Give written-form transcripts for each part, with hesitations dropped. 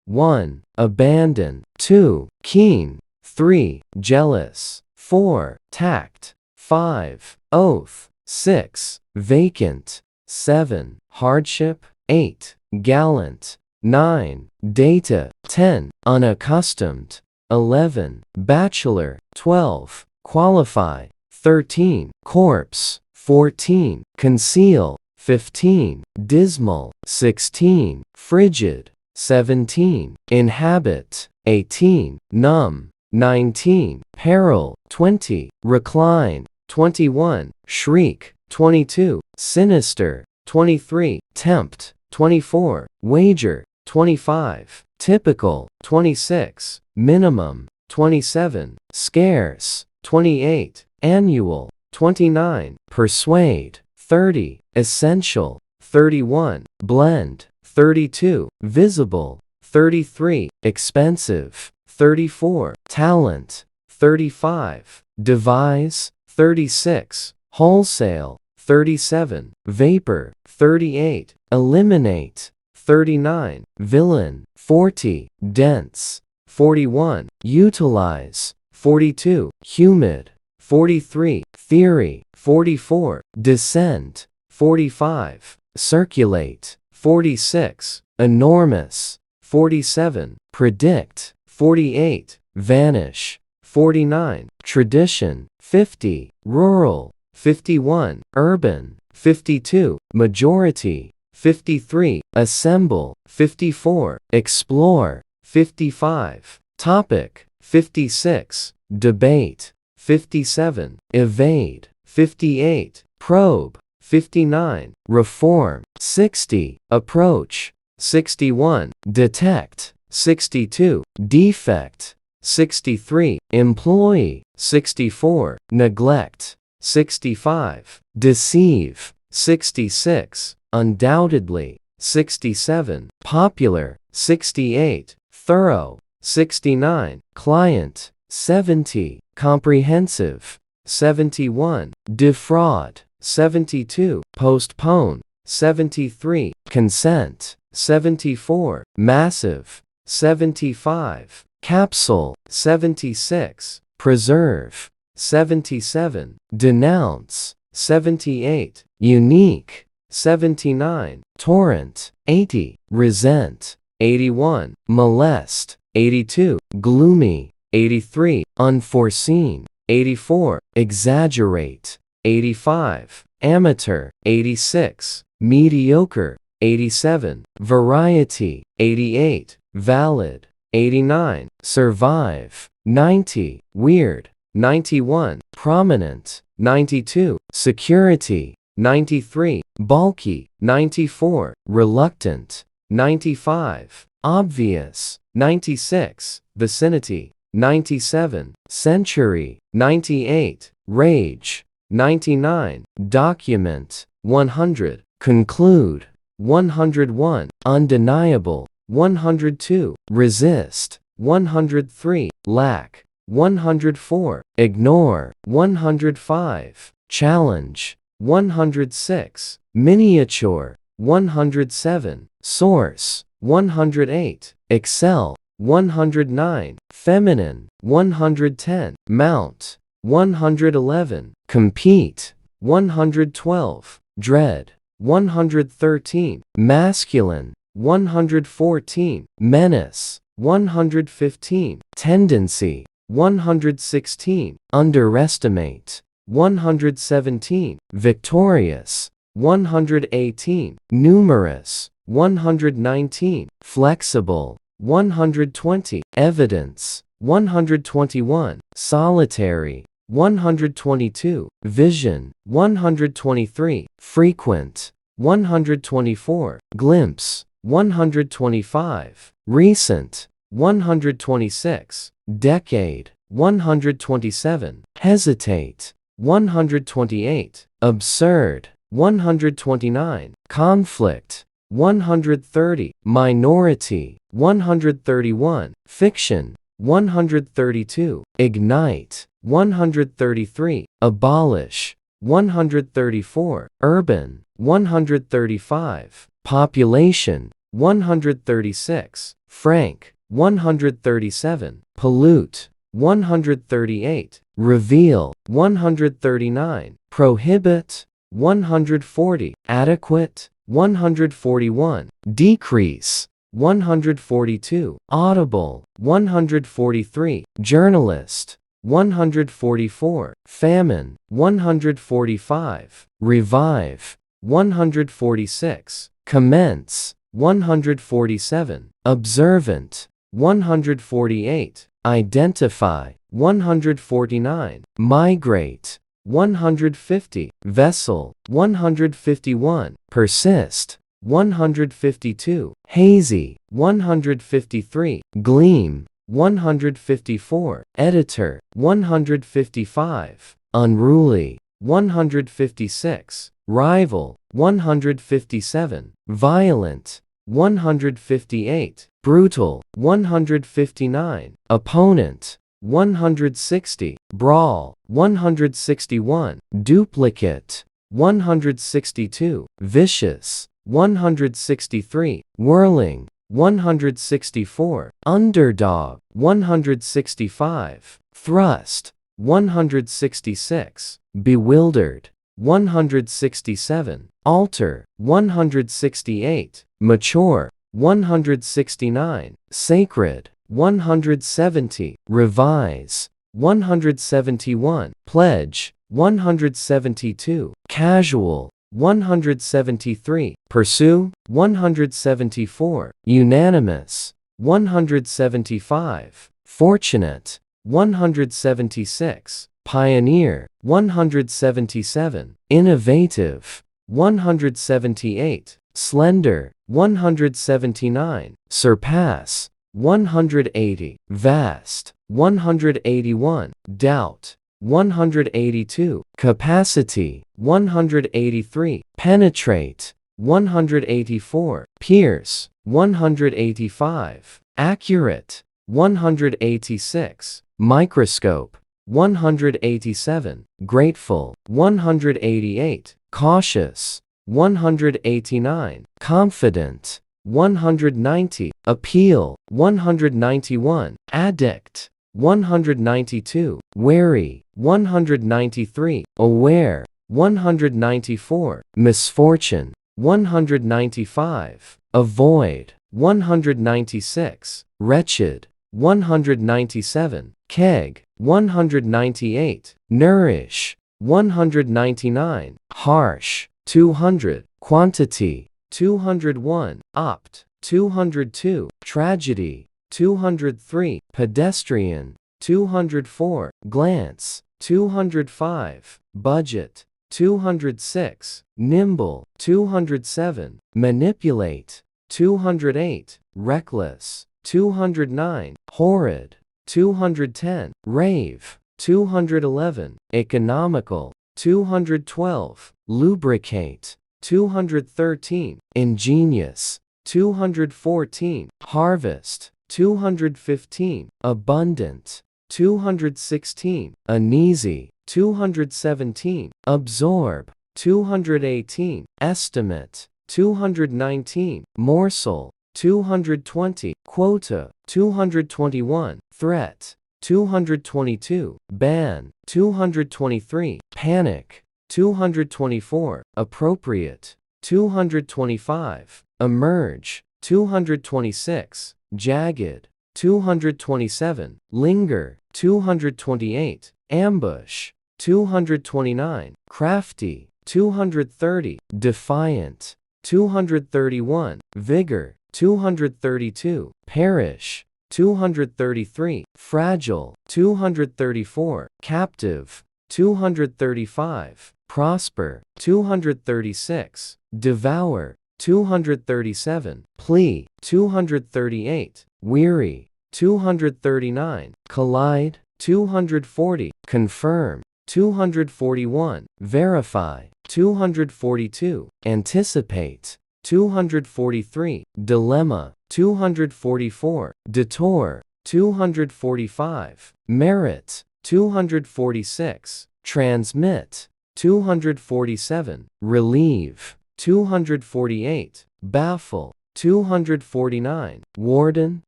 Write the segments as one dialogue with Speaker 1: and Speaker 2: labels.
Speaker 1: 1. Abandon. 2. Keen. 3. Jealous. 4. Tact. 5. Oath. 6. Vacant. 7. Hardship. 8. Gallant. 9. Data. 10. Unaccustomed. 11. Bachelor. 12. Qualify. 13. Corpse. 14. Conceal. 15. Dismal. 16. Frigid. 17. Inhabit. 18. Numb. 19. Peril. 20. Recline. 21. Shriek. 22. Sinister. 23. Tempt. 24. Wager. 25. Typical. 26. Minimum. 27. Scarce. 28. Annual. 29. Persuade. 30. Essential. 31. Blend. 32. Visible. 33. Expensive. 34. Talent. 35. Devise. 36. Wholesale. 37. Vapor. 38. Eliminate. 39. Villain. 40. Dense. 41. Utilize. 42. Humid. 43. Theory. 44. Descend. 45. Circulate. 46. Enormous. 47. Predict. 48. Vanish. 49. Tradition. 50. Rural. 51. Urban. 52. Majority. 53. Assemble. 54. Explore. 55. Topic. 56. Debate. 57. Evade. 58. Probe. 59. Reform. 60. Approach. 61. Detect. 62. Defect. 63. Employee. 64. Neglect. 65. Deceive. 66. Undoubtedly. 67. Popular. 68. Thorough. 69. Client. 70. Comprehensive. 71. Defraud. 72. Postpone. 73. Consent. 74. Massive. 75. Capsule. 76. Preserve. 77. Denounce. 78. Unique. 79. Torrent. 80. Resent. 81. Molest. 82. Gloomy. 83. Unforeseen. 84. Exaggerate. 85. Amateur. 86. Mediocre. 87. Variety. 88. Valid. 89. Survive. 90. Weird. 91. Prominent. 92. Security. 93. Bulky. 94. Reluctant. 95. Obvious. 96. Vicinity. 97. Century. 98. Rage. 99. Document. 100. Conclude. 101. Undeniable. 102. Resist. 103. Lack. 104. Ignore. 105. Challenge. 106. Miniature. 107. Source. 108. Excel. 109. Feminine. 110. Mount. 111. Compete. 112. Dread. 113. Masculine. 114. Menace. 115. Tendency. 116. Underestimate. 117. Victorious. 118. Numerous. 119. Flexible. 120. Evidence. 121. Solitary. 122. Vision. 123. Frequent. 124. Glimpse. 125. Recent. 126. Decade. 127. Hesitate. 128. Absurd. 129. Conflict. 130. Minority. 131. Fiction. 132. Ignite. 133. Abolish. 134. Urban. 135. Population. 136, frank, 137, pollute, 138, reveal, 139, prohibit, 140, adequate, 141, decrease, 142, audible, 143, journalist, 144, famine, 145, revive, 146, commence, 147, observant, 148, identify, 149, migrate, 150, vessel, 151, persist, 152, hazy, 153, gleam, 154, editor, 155, unruly, 156, rival, 157, violent, 158, brutal, 159, opponent, 160, brawl, 161, duplicate, 162, vicious, 163, whirling, 164, underdog, 165, thrust, 166, bewildered, 167, alter, 168, mature, 169, sacred, 170, revise, 171, pledge, 172, casual, 173, pursue, 174, unanimous, 175, fortunate, 176, pioneer, 177, innovative, 178, slender, 179, surpass, 180, vast, 181, doubt, 182, capacity, 183, penetrate, 184, pierce, 185, accurate, 186, microscope, 187, grateful, 188, cautious, 189, confident, 190, appeal, 191, addict, 192, wary, 193, aware, 194, misfortune, 195, avoid, 196, wretched, 197, keg, 198, nourish, 199, harsh, 200, quantity, 201, opt, 202, tragedy, 203, pedestrian, 204, glance, 205, budget, 206, nimble, 207, manipulate, 208, reckless, 209, horrid, 210, rave, 211, economical, 212, lubricate, 213, ingenious, 214, harvest, 215, abundant, 216, uneasy, 217, absorb, 218, estimate, 219, morsel, 220, quota, 221, threat, 222, ban, 223, panic, 224, appropriate, 225, emerge, 226, jagged, 227, linger, 228, ambush, 229, crafty, 230, defiant, 231, vigor, 232, perish, 233, fragile, 234, captive, 235, prosper, 236, devour, 237, plea, 238, weary, 239, collide, 240, confirm, 241, verify, 242, anticipate, 243, dilemma, 244, detour, 245, merit, 246, transmit, 247, relieve, 248, baffle, 249, warden,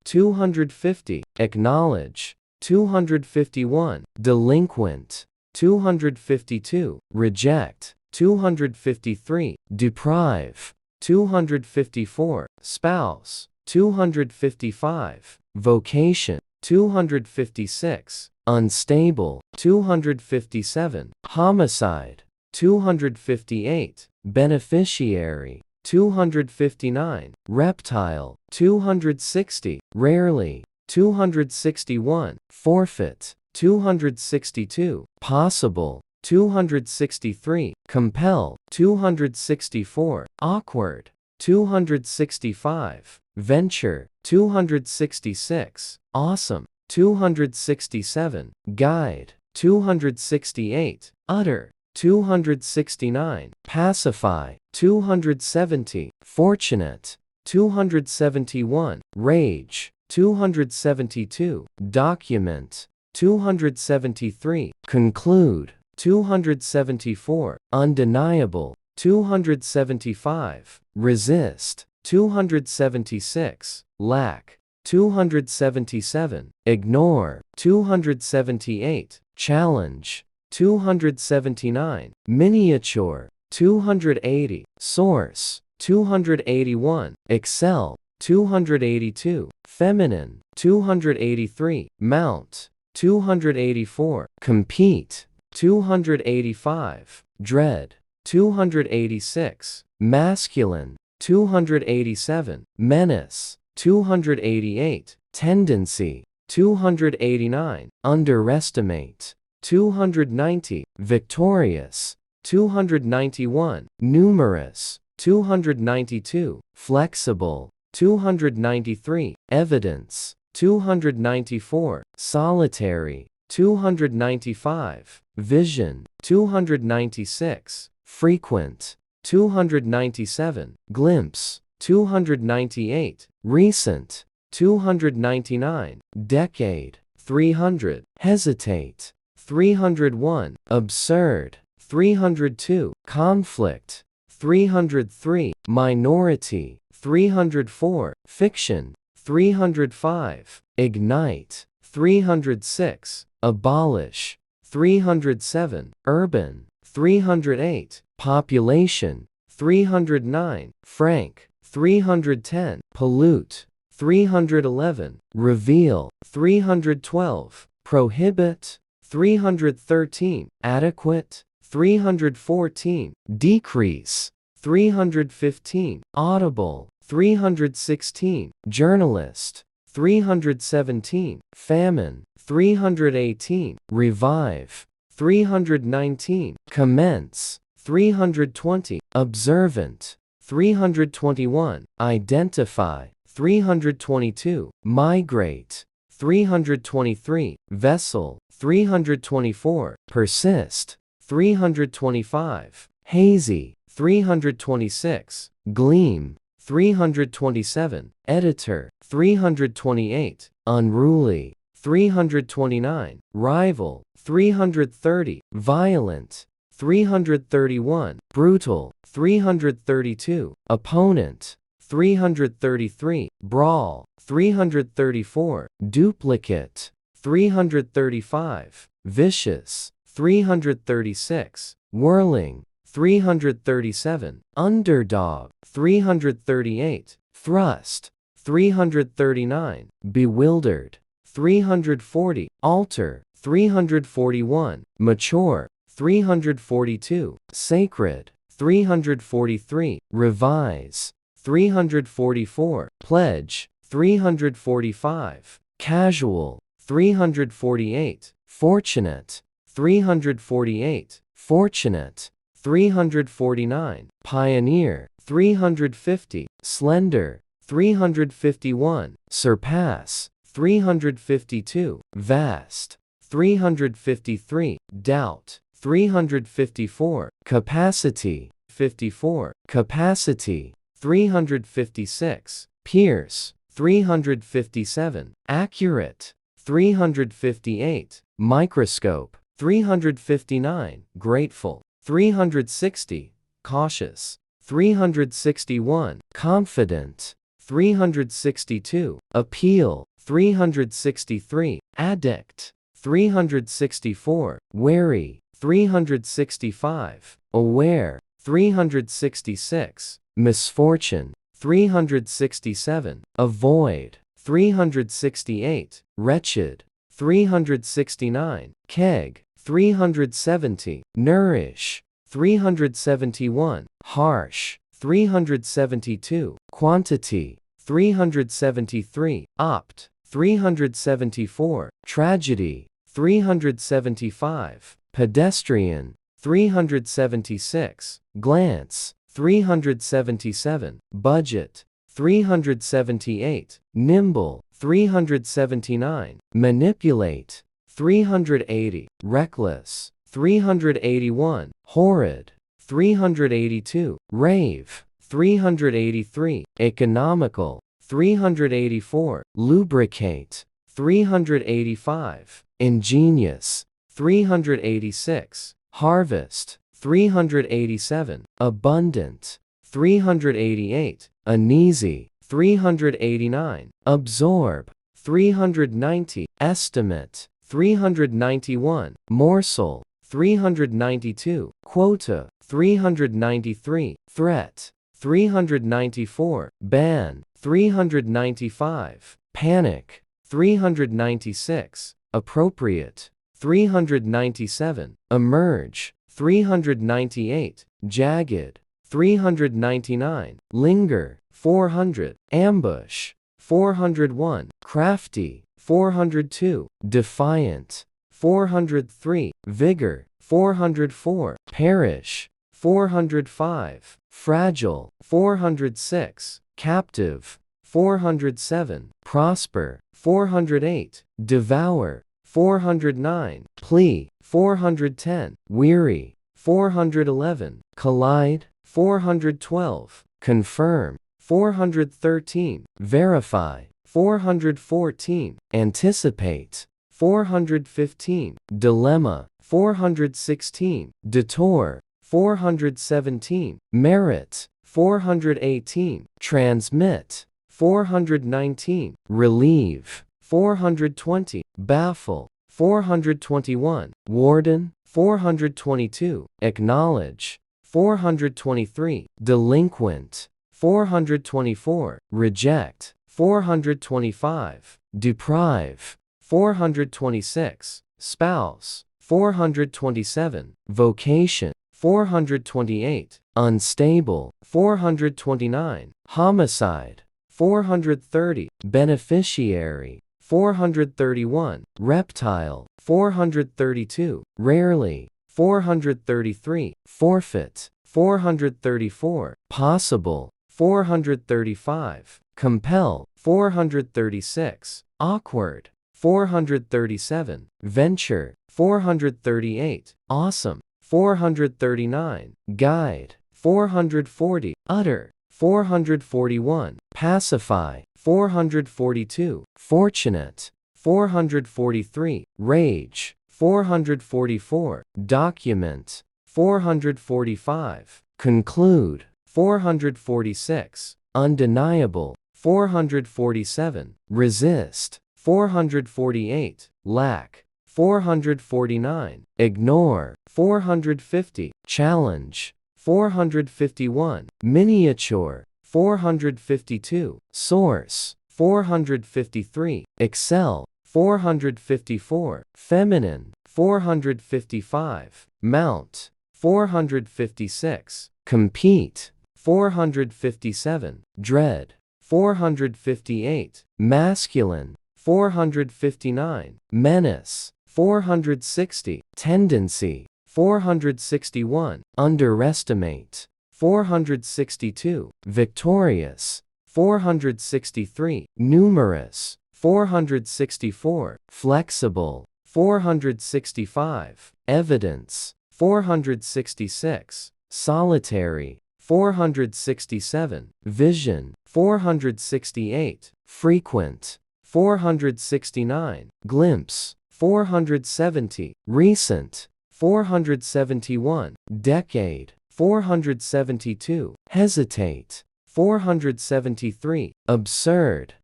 Speaker 1: 250, acknowledge, 251, delinquent, 252, reject, 253, deprive, 254, spouse, 255, vocation, 256, unstable, 257, homicide, 258, beneficiary, 259, reptile, 260, rarely, 261, forfeit, 262, possible, 263, compel, 264, awkward, 265, venture, 266, awesome, 267, guide, 268, utter, 269, pacify, 270, fortunate, 271, rage, 272, document, 273, conclude, 274, undeniable, 275, resist, 276, lack, 277, ignore, 278, challenge, 279, miniature, 280, source, 281, excel, 282, feminine, 283, mount, 284, compete, 285, dread, 286, masculine, 287, menace, 288, tendency, 289, underestimate, 290, victorious, 291, numerous, 292, flexible, 293, evidence, 294, solitary, 295, vision, 296, frequent, 297, glimpse, 298, recent, 299, decade, 300, hesitate, 301, absurd, 302, conflict, 303, minority, 304, fiction, 305, ignite, 306, abolish, 307, urban, 308, population, 309, frank, 310, pollute, 311, reveal, 312, prohibit, 313, adequate, 314, decrease, 315, audible, 316, journalist, 317, famine, 318, revive, 319, commence, 320, observant, 321, identify, 322, migrate, 323, vessel, 324, persist, 325, hazy, 326, gleam, 327, editor, 328, unruly, 329, rival, 330, violent, 331, brutal, 332, opponent, 333, brawl, 334, duplicate, 335, vicious, 336, whirling, 337, underdog, 338, thrust, 339, bewildered, 340, alter, 341, mature, 342, sacred, 343, revise, 344, pledge, 345, casual, 348, fortunate, 348, fortunate, 349, pioneer, 350, slender, 351, surpass, 352, vast, 353, doubt, 354, capacity, 54, capacity, 356, pierce, 357, accurate, 358, microscope, 359, grateful, 360, cautious, 361, confident, 362, appeal, 363, addict, 364, wary, 365, aware, 366, misfortune, 367, avoid, 368, wretched, 369, keg, 370, nourish, 371, harsh, 372, quantity, 373, opt, 374, tragedy, 375, pedestrian, 376, glance, 377, budget, 378, nimble, 379, manipulate, 380, reckless, 381, horrid, 382, rave, 383, economical, 384, lubricate, 385, ingenious, 386, harvest, 387, abundant, 388, uneasy, 389, absorb, 390, estimate, 391, morsel, 392, quota, 393, threat, 394, ban, 395, panic, 396, appropriate, 397, emerge, 398, jagged, 399, linger, 400, ambush, 401, crafty, 402, defiant, 403, vigor, 404, perish, 405, fragile, 406, captive, 407, prosper, 408, devour, 409, plea, 410, weary, 411, collide, 412, confirm, 413, verify, 414, anticipate, 415, dilemma, 416, detour, 417, merit, 418, transmit, 419, relieve, 420, baffle, 421, warden, 422, acknowledge, 423, delinquent, 424, reject, 425, deprive, 426, spouse, 427, vocation, 428, unstable, 429, homicide, 430, beneficiary, 431, reptile, 432, rarely, 433, forfeit, 434, possible, 435, compel, 436, awkward, 437, venture, 438, awesome, 439, guide, 440, utter, 441, pacify, 442, fortunate, 443, rage, 444, document, 445, conclude, 446, undeniable, 447, resist, 448, lack, 449, ignore, 450, challenge, 451, miniature, 452, source, 453, excel, 454, feminine, 455, mount, 456, compete, 457, dread, 458, masculine, 459, menace, 460, tendency, 461, underestimate, 462, victorious, 463, numerous, 464, flexible, 465, evidence, 466, solitary, 467, vision, 468, frequent, 469, glimpse, 470, recent, 471, decade, 472, hesitate, 473. Absurd.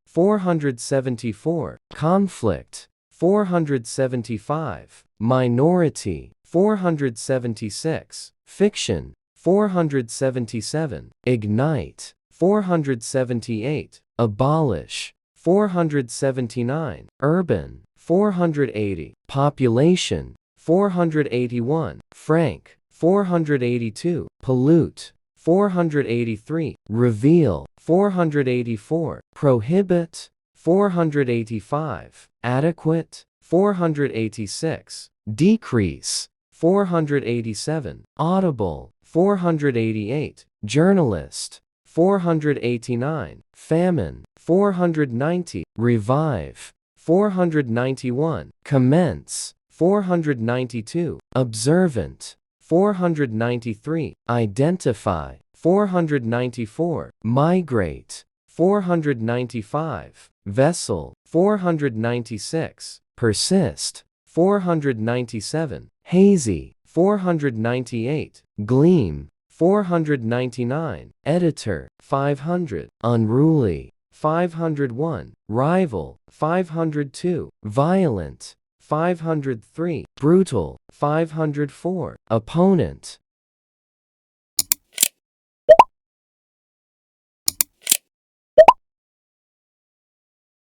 Speaker 1: 474. Conflict. 475. Minority. 476. Fiction. 477. Ignite. 478. Abolish. 479. Urban. 480. Population. 481. Frank. 482. Pollute. 483. Reveal. 484. Prohibit. 485. Adequate. 486. Decrease. 487. Audible. 488. Journalist. 489. Famine. 490. Revive. 491. Commence. 492. Observant. 493. Identify. 494. Migrate. 495. Vessel. 496. Persist. 497. Hazy. 498. Gleam. 499. Editor. 500. Unruly. 501. Rival. 502. Violent. 503. Brutal. 504. Opponent.